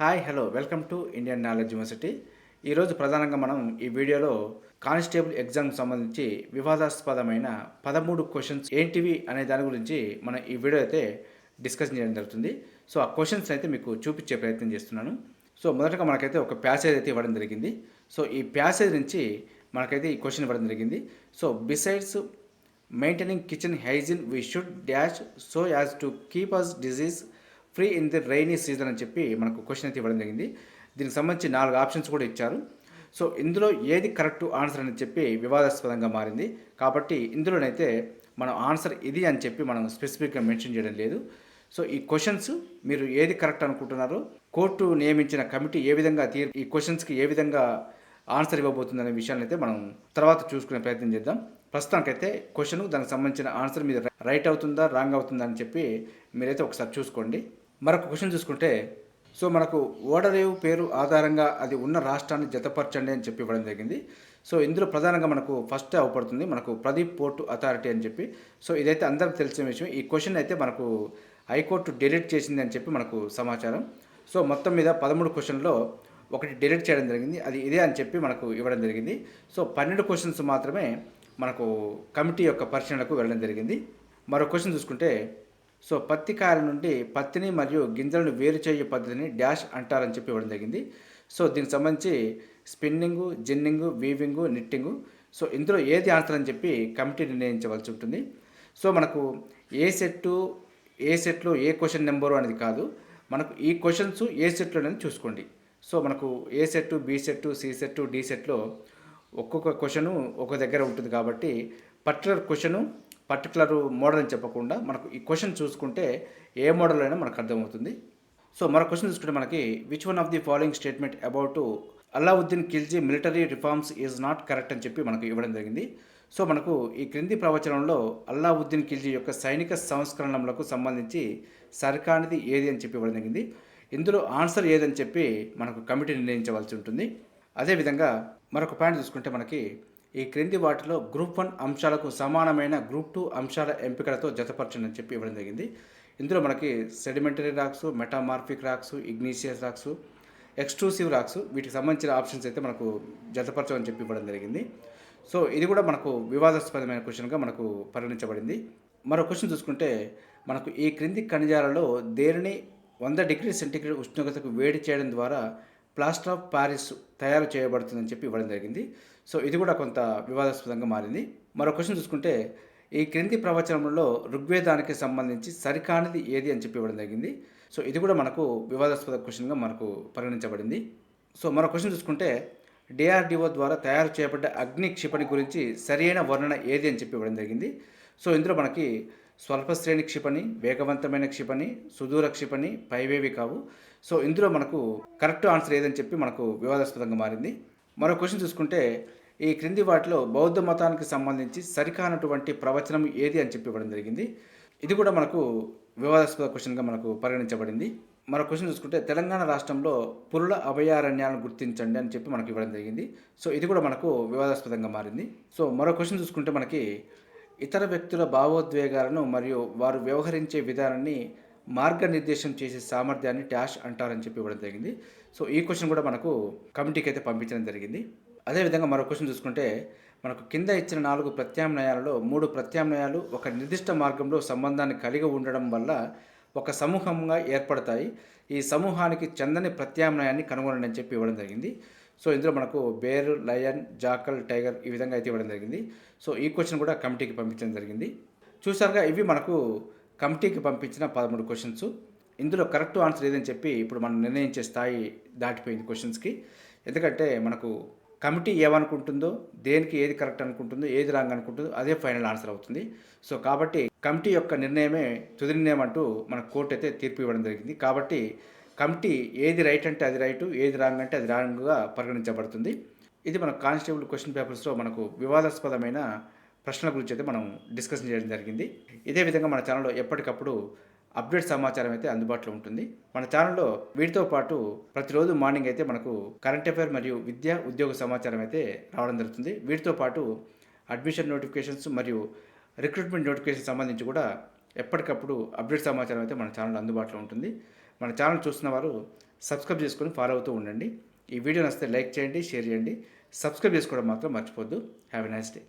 Hi hello welcome to Indian knowledge university. ఈరోజు ప్రధానంగా మనం ఈ వీడియోలో కానిస్టేబుల్ ఎగ్జామ్కి సంబంధించి వివాదాస్పదమైన 13 క్వశ్చన్స్ ఏంటివి అనే దాని గురించి మనం ఈ వీడియో అయితే డిస్కస్ చేయడం జరుగుతుంది. సో ఆ క్వశ్చన్స్ అయితే మీకు చూపించే ప్రయత్నం చేస్తున్నాను. సో మొదటగా మనకైతే ఒక ప్యాసేజ్ అయితే ఇవ్వడం జరిగింది. సో ఈ ప్యాసేజ్ నుంచి మనకైతే ఈ క్వశ్చన్ ఇవ్వడం జరిగింది. So besides maintaining kitchen hygiene we should dash so as to keep us disease free in the rainy season అని చెప్పి మనకు క్వశ్చన్ అయితే ఇవ్వడం జరిగింది. దీనికి సంబంధించి 4 ఆప్షన్స్ కూడా ఇచ్చారు. సో ఇందులో ఏది కరెక్ట్ ఆన్సర్ అని చెప్పి వివాదాస్పదంగా మారింది. కాబట్టి ఇందులోనైతే మనం ఆన్సర్ ఇది అని చెప్పి మనం స్పెసిఫిక్గా మెన్షన్ చేయడం లేదు. సో ఈ క్వశ్చన్స్ మీరు ఏది కరెక్ట్ అనుకుంటున్నారో కోర్టు నియమించిన కమిటీ ఏ విధంగా ఈ క్వశ్చన్స్కి ఏ విధంగా ఆన్సర్ ఇవ్వబోతుందనే విషయాన్ని అయితే మనం తర్వాత చూసుకునే ప్రయత్నం చేద్దాం. ప్రస్తుతానికైతే క్వశ్చన్ దానికి సంబంధించిన ఆన్సర్ మీద రైట్ అవుతుందా రాంగ్ అవుతుందా అని చెప్పి మీరైతే ఒకసారి చూసుకోండి. మరొక క్వశ్చన్ చూసుకుంటే సో మనకు ఓడరేవు పేరు ఆధారంగా అది ఉన్న రాష్ట్రాన్ని జతపరచండి అని చెప్పి ఇవ్వడం జరిగింది. సో ఇందులో ప్రధానంగా మనకు ఫస్ట్ అవపడుతుంది మనకు ప్రదీప్ పోర్టు అథారిటీ అని చెప్పి. సో ఇదైతే అందరికి తెలిసిన విషయం. ఈ క్వశ్చన్ అయితే మనకు హైకోర్టు డిలీట్ చేసింది అని చెప్పి మనకు సమాచారం. సో మొత్తం మీద 13 క్వశ్చన్లో ఒకటి డిలీట్ చేయడం జరిగింది, అది ఇదే అని చెప్పి మనకు ఇవ్వడం జరిగింది. సో 12 క్వశ్చన్స్ మాత్రమే మనకు కమిటీ యొక్క పరిశీలనకు వెళ్ళడం జరిగింది. మరో క్వశ్చన్ చూసుకుంటే సో పత్తి కాయల నుండి పత్తిని మరియు గింజలను వేరు చేయే పద్ధతిని డాష్ అంటారని చెప్పి ఇవ్వడం జరిగింది. సో దీనికి సంబంధించి స్పిన్నింగు, జిన్నింగు, వీవింగు, నిట్టింగు. సో ఇందులో ఏది ఆన్సర్ అని చెప్పి కమిటీ నిర్ణయించవలసి ఉంటుంది. సో మనకు ఏ సెట్లో ఏ క్వశ్చన్ నెంబరు అనేది కాదు, మనకు ఈ క్వశ్చన్స్ ఏ సెట్లో అనేది చూసుకోండి. సో మనకు A set, B set, C set, D సెట్లో ఒక్కొక్క క్వశ్చను ఒక దగ్గర ఉంటుంది కాబట్టి పర్టికులర్ మోడల్ అని చెప్పకుండా మనకు ఈ క్వశ్చన్ చూసుకుంటే ఏ మోడల్ అయినా మనకు అర్థమవుతుంది. సో మరో క్వశ్చన్ చూసుకుంటే మనకి which one of the following statement about Alauddin Khilji military reforms is not correct అని చెప్పి మనకు ఇవ్వడం జరిగింది. సో మనకు ఈ క్రింది ప్రవచనంలో అల్లావుద్దీన్ ఖిల్జీ యొక్క సైనిక సంస్కరణలకు సంబంధించి సరికానిది ఏది అని చెప్పి ఇవ్వడం జరిగింది. ఇందులో ఆన్సర్ ఏదని చెప్పి మనకు కమిటీ నిర్ణయించవలసి ఉంటుంది. అదేవిధంగా మరొక పాయింట్ చూసుకుంటే మనకి ఈ క్రింది వాటిలో గ్రూప్ 1 అంశాలకు సమానమైన గ్రూప్ 2 అంశాల ఎంపికలతో జతపరచండి అని చెప్పి ఇవ్వడం జరిగింది. ఇందులో మనకి sedimentary rocks, metamorphic rocks, igneous rocks, extrusive rocks, వీటికి సంబంధించిన ఆప్షన్స్ అయితే మనకు జతపరచమని చెప్పి ఇవ్వడం జరిగింది. సో ఇది కూడా మనకు వివాదాస్పదమైన క్వశ్చన్గా మనకు పరిగణించబడింది. మరో క్వశ్చన్ చూసుకుంటే మనకు ఈ క్రింది ఖనిజాలలో దేనిని 100 డిగ్రీ సెంటీగ్రేడ్ ఉష్ణోగ్రతకు వేడి చేయడం ద్వారా ప్లాస్టర్ ఆఫ్ ప్యారిస్ తయారు చేయబడుతుందని చెప్పి ఇవ్వడం జరిగింది. సో ఇది కూడా కొంత వివాదాస్పదంగా మారింది. మరో క్వశ్చన్ చూసుకుంటే ఈ క్రింది ప్రవచనంలో ఋగ్వేదానికి సంబంధించి సరికానిది ఏది అని చెప్పి ఇవ్వడం జరిగింది. సో ఇది కూడా మనకు వివాదాస్పద క్వశ్చన్గా మనకు పరిగణించబడింది. సో మరో క్వశ్చన్ చూసుకుంటే డిఆర్డిఓ ద్వారా తయారు చేయబడ్డ అగ్ని క్షిపణి గురించి సరైన వర్ణన ఏది అని చెప్పి ఇవ్వడం జరిగింది. సో ఇందులో మనకి స్వల్ప శ్రేణి క్షిపణి, వేగవంతమైన క్షిపణి, సుదూర క్షిపణి, పైవేవి కావు. సో ఇందులో మనకు కరెక్ట్ ఆన్సర్ ఏదని చెప్పి మనకు వివాదాస్పదంగా మారింది. మరో క్వశ్చన్ చూసుకుంటే ఈ క్రింది వాటిలో బౌద్ధ మతానికి సంబంధించి సరికానటువంటి ప్రవచనం ఏది అని చెప్పి ఇవ్వడం జరిగింది. ఇది కూడా మనకు వివాదాస్పద క్వశ్చన్గా మనకు పరిగణించబడింది. మరో క్వశ్చన్ చూసుకుంటే తెలంగాణ రాష్ట్రంలో పులుల అభయారణ్యాలను గుర్తించండి అని చెప్పి మనకు ఇవ్వడం జరిగింది. సో ఇది కూడా మనకు వివాదాస్పదంగా మారింది. సో మరో క్వశ్చన్ చూసుకుంటే మనకి ఇతర వ్యక్తుల భావోద్వేగాలను మరియు వారు వ్యవహరించే విధానాన్ని మార్గనిర్దేశం చేసే సామర్థ్యాన్ని డాష్ అంటారని చెప్పి ఇవ్వడం జరిగింది. సో ఈ క్వశ్చన్ కూడా మనకు కమిటీకి అయితే పంపించడం జరిగింది. అదేవిధంగా మరో క్వశ్చన్ చూసుకుంటే మనకు కింద ఇచ్చిన 4 ప్రత్యామ్నాయాలలో 3 ప్రత్యామ్నాయాలు ఒక నిర్దిష్ట మార్గంలో సంబంధాన్ని కలిగి ఉండడం వల్ల ఒక సమూహంగా ఏర్పడతాయి. ఈ సమూహానికి చెందని ప్రత్యామ్నాయాన్ని కనుగొనండి అని చెప్పి ఇవ్వడం జరిగింది. సో ఇందులో మనకు బేర్, లయన్, జాకల్, టైగర్ ఈ విధంగా అయితే ఇవ్వడం జరిగింది. సో ఈ క్వశ్చన్ కూడా కమిటీకి పంపించడం జరిగింది. చూసారుగా, ఇవి మనకు కమిటీకి పంపించిన 13 క్వశ్చన్స్. ఇందులో కరెక్ట్ ఆన్సర్ ఏదని చెప్పి ఇప్పుడు మనం నిర్ణయించే స్థాయి దాటిపోయింది క్వశ్చన్స్కి. ఎందుకంటే మనకు కమిటీ ఏమనుకుంటుందో, దేనికి ఏది కరెక్ట్ అనుకుంటుందో, ఏది రాంగ్ అనుకుంటుందో అదే ఫైనల్ ఆన్సర్ అవుతుంది. సో కాబట్టి కమిటీ యొక్క నిర్ణయమే తుది నిర్ణయం అంటూ మన కోర్టు అయితే తీర్పు ఇవ్వడం జరిగింది. కాబట్టి కమిటీ ఏది రైట్ అంటే అది రైటు, ఏది రాంగ్ అంటే అది రాంగ్గా పరిగణించబడుతుంది. ఇది మన కానిస్టేబుల్ క్వశ్చన్ పేపర్స్లో మనకు వివాదాస్పదమైన ప్రశ్నల గురించి అయితే మనం డిస్కషన్ చేయడం జరిగింది. ఇదే విధంగా మన ఛానల్లో ఎప్పటికప్పుడు అప్డేట్ సమాచారం అయితే అందుబాటులో ఉంటుంది. మన ఛానల్లో వీటితో పాటు ప్రతిరోజు మార్నింగ్ అయితే మనకు కరెంట్ అఫైర్ మరియు విద్యా ఉద్యోగ సమాచారం అయితే రావడం జరుగుతుంది. వీటితో పాటు అడ్మిషన్ నోటిఫికేషన్స్ మరియు రిక్రూట్మెంట్ నోటిఫికేషన్ సంబంధించి కూడా ఎప్పటికప్పుడు అప్డేట్ సమాచారం అయితే మన ఛానల్లో అందుబాటులో ఉంటుంది. మన ఛానల్ చూస్తున్న వారు సబ్స్క్రైబ్ చేసుకొని ఫాలో అవుతూ ఉండండి. ఈ వీడియో నచ్చితే లైక్ చేయండి, షేర్ చేయండి. సబ్స్క్రైబ్ చేసుకోవడం మాత్రం మర్చిపోద్దు. Have a nice day.